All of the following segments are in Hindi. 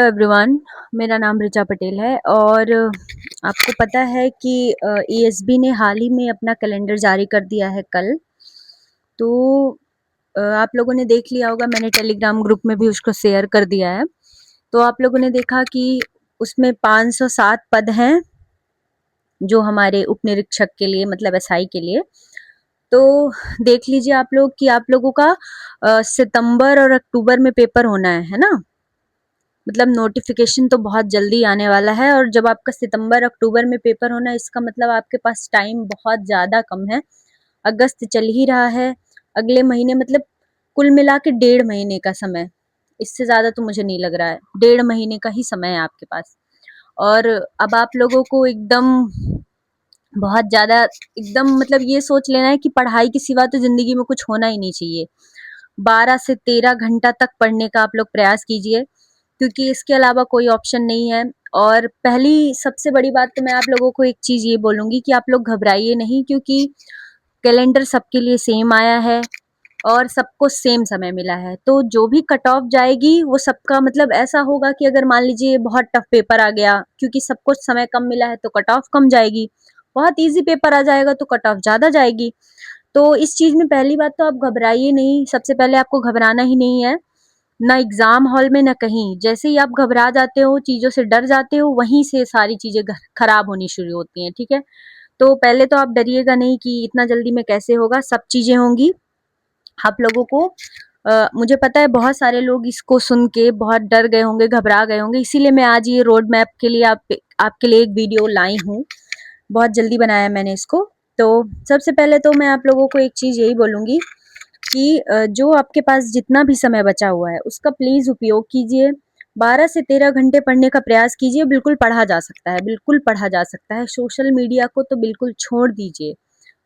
एवरीवन, मेरा नाम ऋचा पटेल है और आपको पता है कि ईएसबी ने हाल ही में अपना कैलेंडर जारी कर दिया है कल। तो आप लोगों ने देख लिया होगा, मैंने टेलीग्राम ग्रुप में भी उसको शेयर कर दिया है। तो आप लोगों ने देखा कि उसमें 507 पद हैं जो हमारे उप निरीक्षक के लिए, मतलब एसआई के लिए। तो देख लीजिए आप लोग कि आप लोगों का सितंबर और अक्टूबर में पेपर होना है ना। मतलब नोटिफिकेशन तो बहुत जल्दी आने वाला है, और जब आपका सितंबर अक्टूबर में पेपर होना है, इसका मतलब आपके पास टाइम बहुत ज़्यादा कम है। अगस्त चल ही रहा है, अगले महीने मतलब कुल मिला के 1.5 महीने का समय, इससे ज़्यादा तो मुझे नहीं लग रहा है। 1.5 महीने का ही समय है आपके पास। और अब आप लोगों को एकदम बहुत ज़्यादा एकदम मतलब ये सोच लेना है कि पढ़ाई के सिवा तो ज़िंदगी में कुछ होना ही नहीं चाहिए। 12 से 13 घंटा तक पढ़ने का आप लोग प्रयास कीजिए, क्योंकि इसके अलावा कोई ऑप्शन नहीं है। और पहली सबसे बड़ी बात तो मैं आप लोगों को एक चीज़ ये बोलूँगी कि आप लोग घबराइए नहीं, क्योंकि कैलेंडर सबके लिए सेम आया है और सबको सेम समय मिला है। तो जो भी कट ऑफ जाएगी वो सबका मतलब ऐसा होगा कि अगर मान लीजिए बहुत टफ पेपर आ गया, क्योंकि सबको समय कम मिला है तो कट ऑफ कम जाएगी। बहुत ईज़ी पेपर आ जाएगा तो कट ऑफ ज़्यादा जाएगी। तो इस चीज़ में पहली बात तो आप घबराइए नहीं, सबसे पहले आपको घबराना ही नहीं है, ना एग्ज़ाम हॉल में ना कहीं। जैसे ही आप घबरा जाते हो, चीज़ों से डर जाते हो, वहीं से सारी चीज़ें खराब होनी शुरू होती हैं, ठीक है? तो पहले तो आप डरिएगा नहीं कि इतना जल्दी में कैसे होगा, सब चीज़ें होंगी। आप लोगों को मुझे पता है बहुत सारे लोग इसको सुन के बहुत डर गए होंगे, घबरा गए होंगे, इसीलिए मैं आज ये रोड मैप के लिए आपके लिए एक वीडियो लाई हूँ। बहुत जल्दी बनाया मैंने इसको। तो सबसे पहले तो मैं आप लोगों को एक चीज़ यही बोलूँगी कि जो आपके पास जितना भी समय बचा हुआ है उसका प्लीज़ उपयोग कीजिए। 12 से 13 घंटे पढ़ने का प्रयास कीजिए, बिल्कुल पढ़ा जा सकता है, बिल्कुल पढ़ा जा सकता है। सोशल मीडिया को तो बिल्कुल छोड़ दीजिए।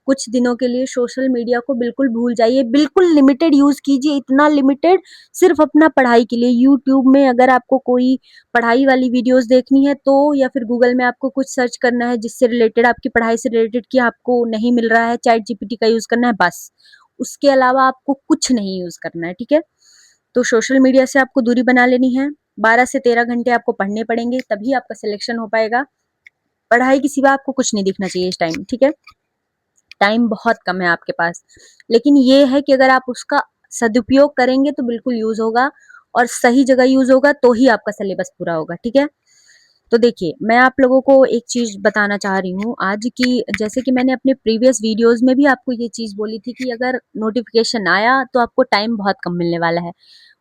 कुछ दिनों के लिए सोशल मीडिया को बिल्कुल भूल जाइए, बिल्कुल लिमिटेड यूज़ कीजिए, इतना लिमिटेड सिर्फ़ अपना पढ़ाई के लिए। यूट्यूब में अगर आपको कोई पढ़ाई वाली वीडियोज़ देखनी है तो, या फिर गूगल में आपको कुछ सर्च करना है जिससे रिलेटेड, आपकी पढ़ाई से रिलेटेड कि आपको नहीं मिल रहा है, चैट जीपीटी का यूज़ करना है बस। उसके अलावा आपको कुछ नहीं यूज़ करना है, ठीक है? तो सोशल मीडिया से आपको दूरी बना लेनी है। 12 से 13 घंटे आपको पढ़ने पड़ेंगे, तभी आपका सिलेक्शन हो पाएगा। पढ़ाई के सिवा आपको कुछ नहीं दिखना चाहिए इस टाइम, ठीक है? टाइम बहुत कम है आपके पास, लेकिन ये है कि अगर आप उसका सदुपयोग करेंगे तो बिल्कुल यूज़ होगा, और सही जगह यूज़ होगा तो ही आपका सिलेबस पूरा होगा, ठीक है? तो देखिए, मैं आप लोगों को एक चीज़ बताना चाह रही हूँ आज की, जैसे कि मैंने अपने प्रीवियस वीडियोज़ में भी आपको ये चीज़ बोली थी कि अगर नोटिफ़िकेशन आया तो आपको टाइम बहुत कम मिलने वाला है।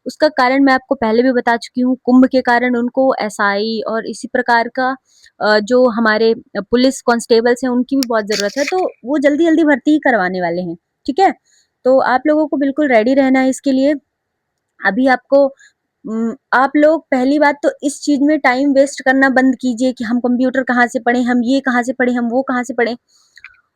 उसका कारण मैं आपको पहले भी बता चुकी हूँ, कुंभ के कारण उनको एसआई और इसी प्रकार का जो हमारे पुलिस कांस्टेबल्स हैं उनकी भी बहुत ज़रूरत है, तो वो जल्दी-जल्दी भर्ती ही करवाने वाले हैं, ठीक है? तो आप लोगों को बिल्कुल रेडी रहना है इसके लिए। अभी आपको आप लोग पहली बात तो इस चीज़ में टाइम वेस्ट करना बंद कीजिए कि हम कंप्यूटर कहाँ से पढ़ें, हम ये कहाँ से पढ़ें, हम वो कहाँ से पढ़ें।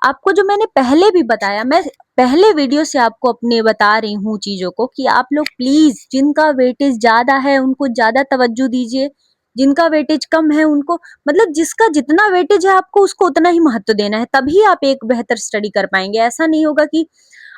आपको जो मैंने पहले भी बताया, मैं पहले वीडियो से आपको अपने बता रही हूँ चीज़ों को कि आप लोग प्लीज़, जिनका वेटेज ज़्यादा है उनको ज़्यादा तवज्जो दीजिए, जिनका वेटेज कम है उनको, मतलब जिसका जितना वेटेज है आपको उसको उतना ही महत्व देना है, तभी आप एक बेहतर स्टडी कर पाएँगे। ऐसा नहीं होगा कि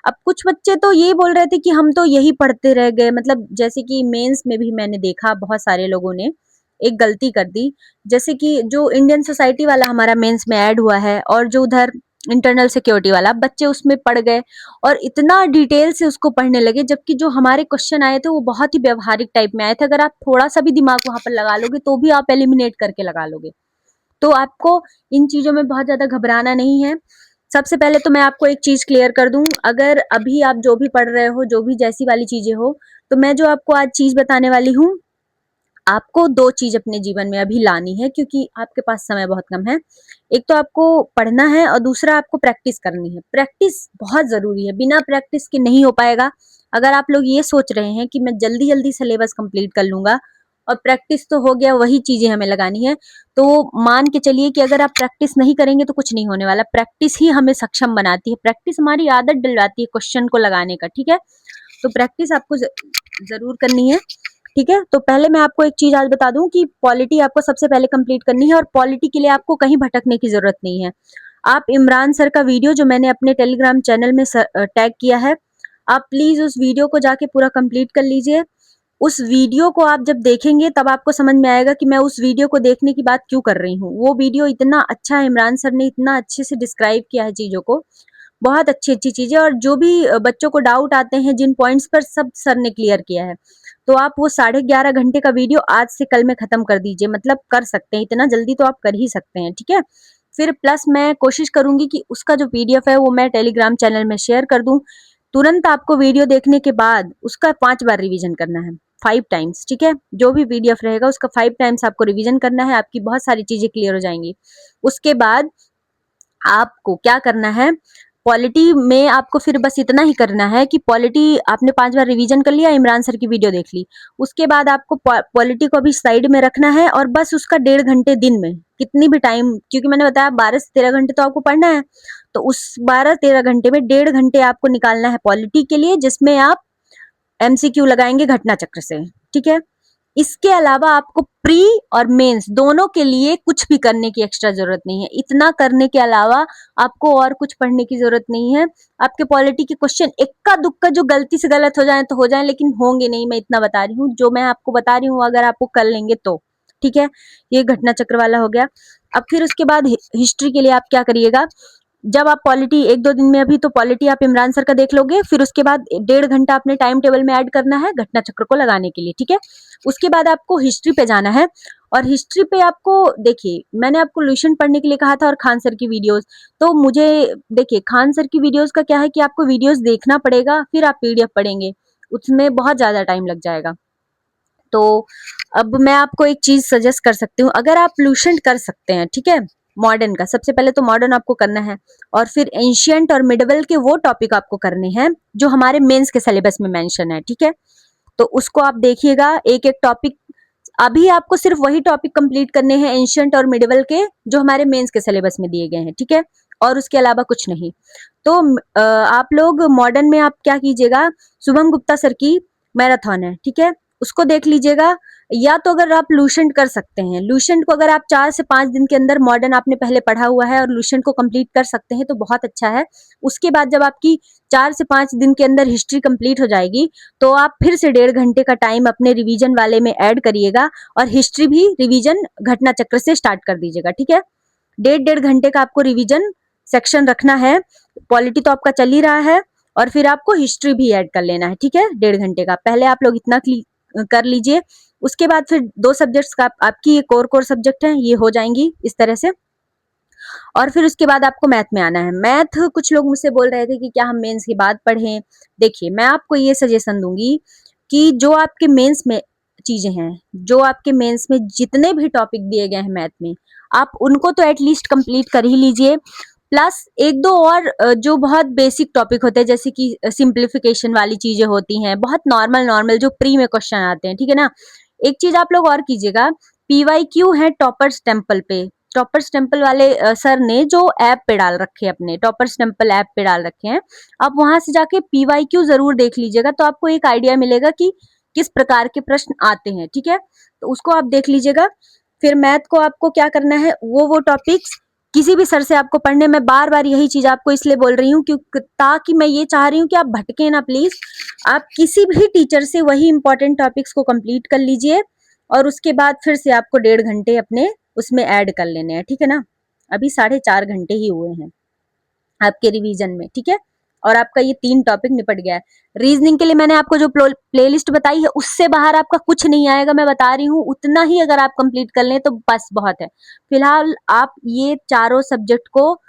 अब कुछ बच्चे तो ये बोल रहे थे कि हम तो यही पढ़ते रह गए, मतलब जैसे कि मेंस में भी मैंने देखा बहुत सारे लोगों ने एक गलती कर दी। जैसे कि जो इंडियन सोसाइटी वाला हमारा मेंस में ऐड हुआ है और जो उधर इंटरनल सिक्योरिटी वाला, बच्चे उसमें पढ़ गए और इतना डिटेल से उसको पढ़ने लगे, जबकि जो हमारे क्वेश्चन आए थे वो बहुत ही व्यवहारिक टाइप में आए थे। अगर आप थोड़ा सा भी दिमाग वहां पर लगा लोगे तो भी आप एलिमिनेट करके लगा लोगे। तो आपको इन चीज़ों में बहुत ज़्यादा घबराना नहीं है। सबसे पहले तो मैं आपको एक चीज़ क्लियर कर दूँ, अगर अभी आप जो भी पढ़ रहे हो, जो भी जैसी वाली चीज़ें हो, तो मैं जो आपको आज चीज़ बताने वाली हूँ, आपको 2 चीज़ अपने जीवन में अभी लानी है, क्योंकि आपके पास समय बहुत कम है। एक तो आपको पढ़ना है और दूसरा आपको प्रैक्टिस करनी है। प्रैक्टिस बहुत ज़रूरी है, बिना प्रैक्टिस के नहीं हो पाएगा। अगर आप लोग ये सोच रहे हैं कि मैं जल्दी-जल्दी सिलेबस कंप्लीट कर लूँगा और प्रैक्टिस तो हो गया, वही चीज़ें हमें लगानी है, तो मान के चलिए कि अगर आप प्रैक्टिस नहीं करेंगे तो कुछ नहीं होने वाला। प्रैक्टिस ही हमें सक्षम बनाती है, प्रैक्टिस हमारी आदत डलवाती है क्वेश्चन को लगाने का, ठीक है? तो प्रैक्टिस आपको ज़रूर करनी है। ठीक है, तो पहले मैं आपको एक चीज आज बता दूं कि पॉलिटी आपको सबसे पहले कंप्लीट करनी है, और पॉलिटी के लिए आपको कहीं भटकने की जरूरत नहीं है। आप इमरान सर का वीडियो जो मैंने अपने टेलीग्राम चैनल में टैग किया है, आप प्लीज उस वीडियो को जाके पूरा कंप्लीट कर लीजिए। उस वीडियो को आप जब देखेंगे तब आपको समझ में आएगा कि मैं उस वीडियो को देखने की बात क्यों कर रही हूँ। वो वीडियो इतना अच्छा है, इमरान सर ने इतना अच्छे से डिस्क्राइब किया है चीज़ों को, बहुत अच्छी-अच्छी चीज़ें, और जो भी बच्चों को डाउट आते हैं जिन पॉइंट्स पर, सब सर ने क्लियर किया है। तो आप वो 11.5 घंटे का वीडियो आज से कल में खत्म कर दीजिए, मतलब कर सकते हैं, इतना जल्दी तो आप कर ही सकते हैं, ठीक है? फिर प्लस मैं कोशिश करूँगी कि उसका जो पीडीएफ है वो मैं टेलीग्राम चैनल में शेयर कर दूँ। तुरंत आपको वीडियो देखने के बाद उसका 5 बार रिवीजन करना है, 5 टाइम्स, ठीक है? जो भी पीडीएफ रहेगा उसका 5 टाइम्स आपको रिवीजन करना है, आपकी बहुत सारी चीज़ें क्लियर हो जाएँगी। उसके बाद आपको क्या करना है, पॉलिटी में आपको फिर बस इतना ही करना है कि पॉलिटी आपने 5 बार रिवीजन कर लिया, इमरान सर की वीडियो देख ली। उसके बाद आपको पॉलिटी को भी साइड में रखना है और बस उसका 1.5 घंटे दिन में, कितनी भी टाइम, क्योंकि मैंने बताया 12 से 13 घंटे तो आपको पढ़ना है, तो उस 12-13 घंटे में 1.5 घंटे आपको निकालना है पॉलिटी के लिए, जिसमें आप एमसीक्यू लगाएंगे घटना चक्र से, ठीक है? इसके अलावा आपको प्री और मेंस दोनों के लिए कुछ भी करने की एक्स्ट्रा जरूरत नहीं है। इतना करने के अलावा आपको और कुछ पढ़ने की जरूरत नहीं है। आपके पॉलिटी के क्वेश्चन इक्का दुक्का जो गलती से गलत हो जाए तो हो जाए, लेकिन होंगे नहीं, मैं इतना बता रही हूँ। जो मैं आपको बता रही हूँ अगर आपको कर लेंगे तो, ठीक है? ये घटना चक्र वाला हो गया। अब फिर उसके बाद हिस्ट्री के लिए आप क्या करिएगा, जब आप पॉलिटी 1-2 दिन में, अभी तो पॉलिटी आप इमरान सर का देख लोगे, फिर उसके बाद 1.5 घंटा अपने टाइम टेबल में ऐड करना है घटना चक्र को लगाने के लिए, ठीक है? उसके बाद आपको हिस्ट्री पे जाना है, और हिस्ट्री पे आपको, देखिए मैंने आपको लुसेंट पढ़ने के लिए कहा था और खान सर की वीडियोस, तो मुझे, देखिए खान सर की वीडियोस का क्या है कि आपको वीडियोस देखना पड़ेगा, फिर आप पीडीएफ पढ़ेंगे, उसमें बहुत ज्यादा टाइम लग जाएगा। तो अब मैं आपको एक चीज सजेस्ट कर सकती हूँ, अगर आप लुसेंट कर सकते हैं, ठीक है, मॉडर्न का, सबसे पहले तो मॉडर्न आपको करना है, और फिर एंशियंट और मिडिवल के वो टॉपिक आपको करने हैं जो हमारे मेंस के सिलेबस में मेंशन है, ठीक है? तो उसको आप देखिएगा, एक एक टॉपिक, अभी आपको सिर्फ वही टॉपिक कंप्लीट करने हैं एंशियंट और मिडिवल के जो हमारे मेंस के सिलेबस में दिए गए हैं, ठीक है? और उसके अलावा कुछ नहीं। तो आप लोग मॉडर्न में आप क्या कीजिएगा, शुभम गुप्ता सर की मैराथन है, ठीक है, उसको देख लीजिएगा। या तो अगर आप लुसेंट कर सकते हैं, लुसेंट को अगर आप 4 से 5 दिन के अंदर, मॉडर्न आपने पहले पढ़ा हुआ है और लुसेंट को कंप्लीट कर सकते हैं तो बहुत अच्छा है। उसके बाद जब आपकी 4 से 5 दिन के अंदर हिस्ट्री कंप्लीट हो जाएगी, तो आप फिर से 1.5 घंटे का टाइम अपने रिवीजन वाले में ऐड करिएगा, और हिस्ट्री भी रिवीजन घटना चक्र से स्टार्ट कर दीजिएगा, ठीक है? 1.5 घंटे का आपको रिवीजन सेक्शन रखना है। पॉलिटी तो आपका चल ही रहा है, और फिर आपको हिस्ट्री भी ऐड कर लेना है, ठीक है? 1.5 घंटे का पहले आप लोग इतना कर लीजिए। उसके बाद फिर 2 सब्जेक्ट्स का आपकी ये कोर सब्जेक्ट है, ये हो जाएंगी इस तरह से। और फिर उसके बाद आपको मैथ में आना है। मैथ, कुछ लोग मुझसे बोल रहे थे कि क्या हम मेंस के बाद पढ़ें। देखिए मैं आपको ये सजेशन दूंगी कि जो आपके मेंस में चीजें हैं, जो आपके मेंस में जितने भी टॉपिक दिए गए हैं मैथ में, आप उनको तो एटलीस्ट कंप्लीट कर ही लीजिए। प्लस एक दो और जो बहुत बेसिक टॉपिक होते हैं, जैसे कि सिंप्लीफिकेशन वाली चीजें होती हैं, बहुत नॉर्मल नॉर्मल जो प्री में क्वेश्चन आते हैं, ठीक है ना? एक चीज आप लोग और कीजिएगा, पीवाईक्यू है टॉपर्स टेम्पल पे, टॉपर्स टेम्पल वाले सर ने जो ऐप पे डाल रखे हैं, अपने टॉपर्स टेम्पल ऐप पे डाल रखे हैं, आप वहां से जाके पीवाईक्यू जरूर देख लीजिएगा, तो आपको एक आइडिया मिलेगा कि किस प्रकार के प्रश्न आते हैं, ठीक है? तो उसको आप देख लीजिएगा। फिर मैथ को आपको क्या करना है, वो टॉपिक्स किसी भी सर से आपको पढ़ने, में बार बार यही चीज आपको इसलिए बोल रही हूँ क्योंकि, ताकि मैं ये चाह रही हूँ कि आप भटके ना प्लीज, आप किसी भी टीचर से वही इंपॉर्टेंट टॉपिक्स को कंप्लीट कर लीजिए, और उसके बाद फिर से आपको 1.5 घंटे अपने उसमें ऐड कर लेने हैं, ठीक है ना? अभी 4.5 घंटे ही हुए हैं आपके रिवीजन में, ठीक है? और आपका ये 3 टॉपिक निपट गया है। रीजनिंग के लिए मैंने आपको जो प्लेलिस्ट बताई है उससे बाहर आपका कुछ नहीं आएगा, मैं बता रही हूँ, उतना ही अगर आप कंप्लीट कर लें तो बस बहुत है। फिलहाल आप ये चारों सब्जेक्ट को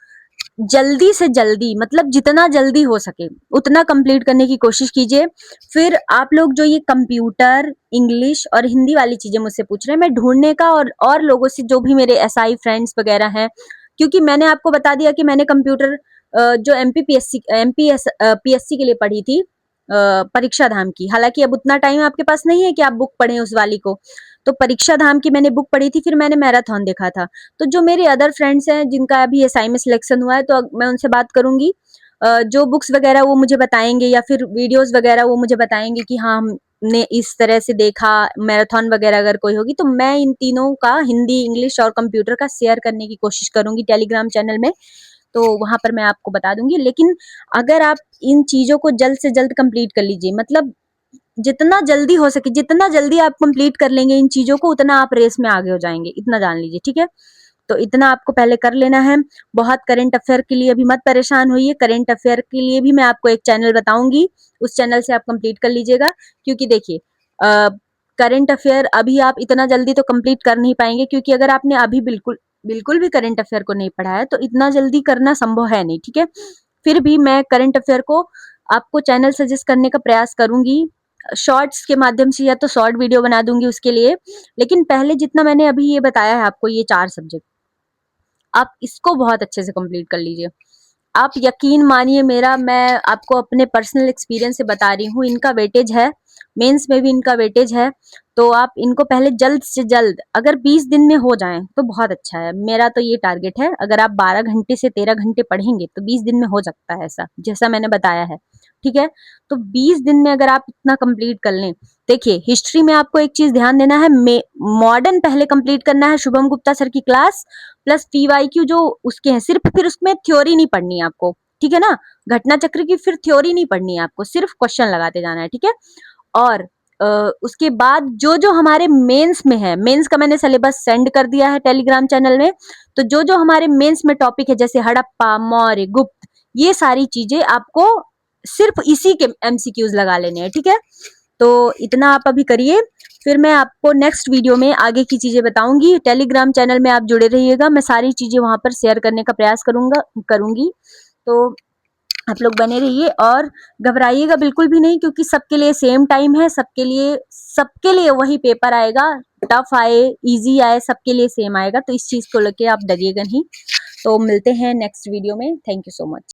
जल्दी से जल्दी, मतलब जितना जल्दी हो सके उतना कंप्लीट करने की कोशिश कीजिए। फिर आप लोग जो ये कंप्यूटर, इंग्लिश और हिंदी वाली चीजें मुझसे पूछ रहे हैं, मैं ढूंढने का, और लोगों से, जो भी मेरे एसआई फ्रेंड्स वगैरह हैं, क्योंकि मैंने आपको बता दिया कि मैंने कंप्यूटर जो एमपीएससी के लिए पढ़ी थी, परीक्षा धाम की। हालांकि अब उतना टाइम आपके पास नहीं है कि आप बुक पढ़ें उस वाली को, तो परीक्षा धाम की मैंने बुक पढ़ी थी, फिर मैंने मैराथन देखा था। तो जो मेरे अदर फ्रेंड्स हैं जिनका अभी एसआई में सिलेक्शन हुआ है, तो मैं उनसे बात करूंगी, जो बुक्स वगैरह वो मुझे बताएंगे, या फिर वीडियोस वगैरह वो मुझे बताएंगे कि हाँ हमने इस तरह से देखा, मैराथन वगैरह अगर कोई होगी, तो मैं इन तीनों का, हिंदी, इंग्लिश और कंप्यूटर का, शेयर करने की कोशिश करूंगी टेलीग्राम चैनल में, तो वहां पर मैं आपको बता दूंगी। लेकिन अगर आप इन चीजों को जल्द से जल्द कंप्लीट कर लीजिए, मतलब जितना जल्दी हो सके, जितना जल्दी आप कंप्लीट कर लेंगे इन चीजों को, उतना आप रेस में आगे हो जाएंगे, इतना जान लीजिए, ठीक है। तो इतना आपको पहले कर लेना है। बहुत करंट अफेयर के लिए अभी मत परेशान होइए, करंट अफेयर के लिए भी मैं आपको एक चैनल बताऊंगी, उस चैनल से आप कंप्लीट कर लीजिएगा। क्योंकि देखिए करंट अफेयर अभी आप इतना जल्दी तो कंप्लीट कर नहीं पाएंगे, क्योंकि अगर आपने अभी बिल्कुल बिल्कुल भी करंट अफेयर को नहीं पढ़ा है तो इतना जल्दी करना संभव है नहीं, ठीक है। फिर भी मैं करंट अफेयर को आपको चैनल सजेस्ट करने का प्रयास करूंगी, शॉर्ट्स के माध्यम से, या तो शॉर्ट वीडियो बना दूंगी उसके लिए। लेकिन पहले जितना मैंने अभी ये बताया है आपको, ये 4 सब्जेक्ट, आप इसको बहुत अच्छे से कंप्लीट कर लीजिए। आप यकीन मानिए मेरा, मैं आपको अपने पर्सनल एक्सपीरियंस से बता रही हूँ, इनका वेटेज है, मेंस में भी इनका वेटेज है। तो आप इनको पहले जल्द से जल्द अगर 20 दिन में हो जाएं तो बहुत अच्छा है। मेरा तो ये टारगेट है, अगर आप 12 घंटे से 13 घंटे पढ़ेंगे तो 20 दिन में हो सकता है ऐसा, जैसा मैंने बताया है, ठीक है। तो 20 दिन में अगर आप इतना कंप्लीट कर लें, देखिए हिस्ट्री में आपको एक चीज ध्यान देना है, मॉडर्न पहले कंप्लीट करना है, शुभम गुप्ता सर की क्लास प्लस टीवाईक्यू जो उसके हैं सिर्फ, फिर उसमें थ्योरी नहीं पढ़नी है आपको, ठीक है ना। घटना चक्र की फिर थ्योरी नहीं पढ़नी है आपको, सिर्फ क्वेश्चन लगाते जाना है, ठीक है। और उसके बाद जो जो हमारे मेंस में है, मेंस का मैंने सिलेबस सेंड कर दिया है टेलीग्राम चैनल में, तो जो जो हमारे मेंस में टॉपिक है, जैसे हड़प्पा, मौर्य, गुप्त, ये सारी चीजें आपको सिर्फ इसी के एमसीक्यूज लगा लेने हैं, ठीक है। तो इतना आप अभी करिए, फिर मैं आपको नेक्स्ट वीडियो में आगे की चीजें बताऊंगी। टेलीग्राम चैनल में आप जुड़े रहिएगा, मैं सारी चीजें वहां पर शेयर करने का प्रयास करूंगी। तो आप लोग बने रहिए और घबराइएगा बिल्कुल भी नहीं, क्योंकि सबके लिए सेम टाइम है, सबके लिए वही पेपर आएगा, टफ आए इजी आए सबके लिए सेम आएगा, तो इस चीज को लेके आप डरिएगा नहीं। तो मिलते हैं नेक्स्ट वीडियो में, थैंक यू सो मच।